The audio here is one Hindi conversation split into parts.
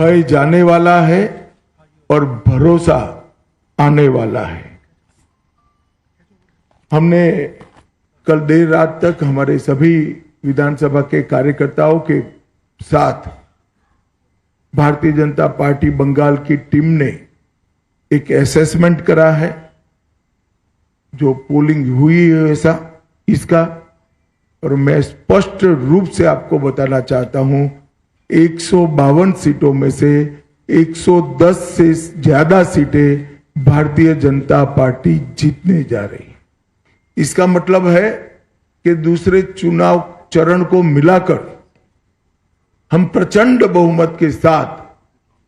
भय जाने वाला है और भरोसा आने वाला है। हमने कल देर रात तक हमारे सभी विधानसभा के कार्यकर्ताओं के साथ भारतीय जनता पार्टी बंगाल की टीम ने एक असेसमेंट करा है, जो पोलिंग हुई है ऐसा इसका, और मैं स्पष्ट रूप से आपको बताना चाहता हूं 152 सीटों में से 110 से ज्यादा सीटें भारतीय जनता पार्टी जीतने जा रही है। इसका मतलब है कि दूसरे चुनाव चरण को मिलाकर हम प्रचंड बहुमत के साथ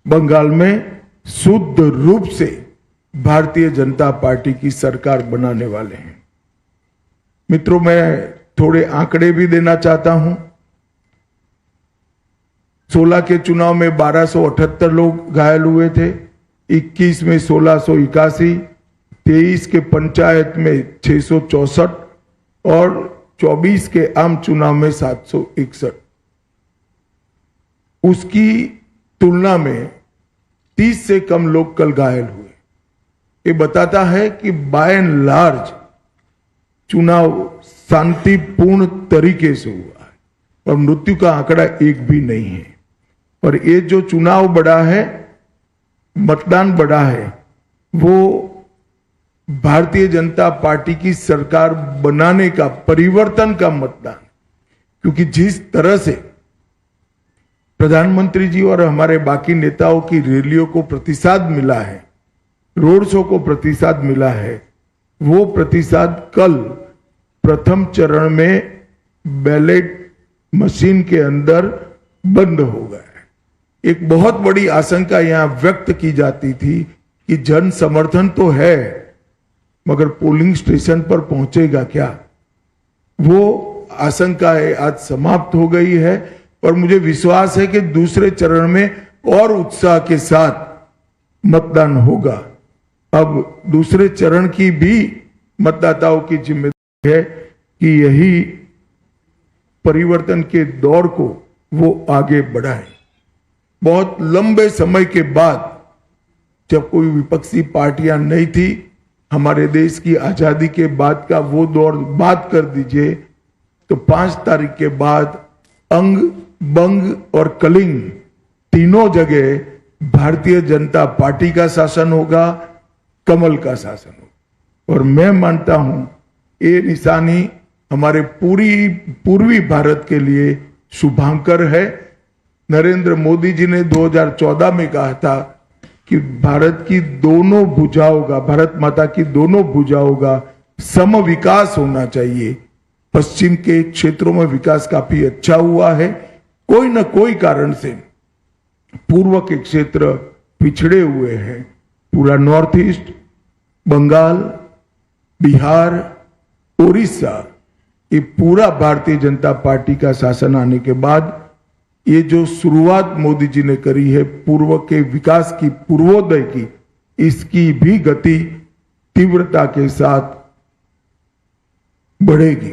बंगाल में शुद्ध रूप से भारतीय जनता पार्टी की सरकार बनाने वाले हैं। मित्रों, मैं थोड़े आंकड़े भी देना चाहता हूं। 16 के चुनाव में 1278 लोग घायल हुए थे, 21 में 1681, 23 के पंचायत में 664 और 24 के आम चुनाव में 761। उसकी तुलना में 30 से कम लोग कल घायल हुए। ये बताता है कि बाय एंड लार्ज चुनाव शांतिपूर्ण तरीके से हुआ है और मृत्यु का आंकड़ा एक भी नहीं है। और ये जो चुनाव बढ़ा है, मतदान बढ़ा है, वो भारतीय जनता पार्टी की सरकार बनाने का, परिवर्तन का मतदान। क्योंकि जिस तरह से प्रधानमंत्री जी और हमारे बाकी नेताओं की रैलियों को प्रतिसाद मिला है, रोड शो को प्रतिसाद मिला है, वो प्रतिसाद कल प्रथम चरण में बैलेट मशीन के अंदर बंद हो गया है। एक बहुत बड़ी आशंका यहां व्यक्त की जाती थी कि जन समर्थन तो है, मगर पोलिंग स्टेशन पर पहुंचेगा क्या? वो आशंका आज समाप्त हो गई है और मुझे विश्वास है कि दूसरे चरण में और उत्साह के साथ मतदान होगा। अब दूसरे चरण की भी मतदाताओं की जिम्मेदारी है कि यही परिवर्तन के दौर को वो आगे बढ़ाए। बहुत लंबे समय के बाद, जब कोई विपक्षी पार्टियां नहीं थी, हमारे देश की आजादी के बाद का वो दौर बात कर दीजिए, तो 5 तारीख के बाद अंग, बंग और कलिंग तीनों जगह भारतीय जनता पार्टी का शासन होगा, कमल का शासन होगा। और मैं मानता हूं ये निशानी हमारे पूर्वी भारत के लिए शुभांकर है। नरेंद्र मोदी जी ने 2014 में कहा था कि भारत की दोनों भुजाओं का, भारत माता की दोनों भुजाओं का सम विकास होना चाहिए। पश्चिम के क्षेत्रों में विकास काफी अच्छा हुआ है, कोई न कोई कारण से पूर्व के क्षेत्र पिछड़े हुए हैं। पूरा नॉर्थ ईस्ट, बंगाल, बिहार, उड़ीसा, ये पूरा भारतीय जनता पार्टी का शासन आने के बाद ये जो शुरुआत मोदी जी ने करी है पूर्व के विकास की, पूर्वोदय की, इसकी भी गति तीव्रता के साथ बढ़ेगी।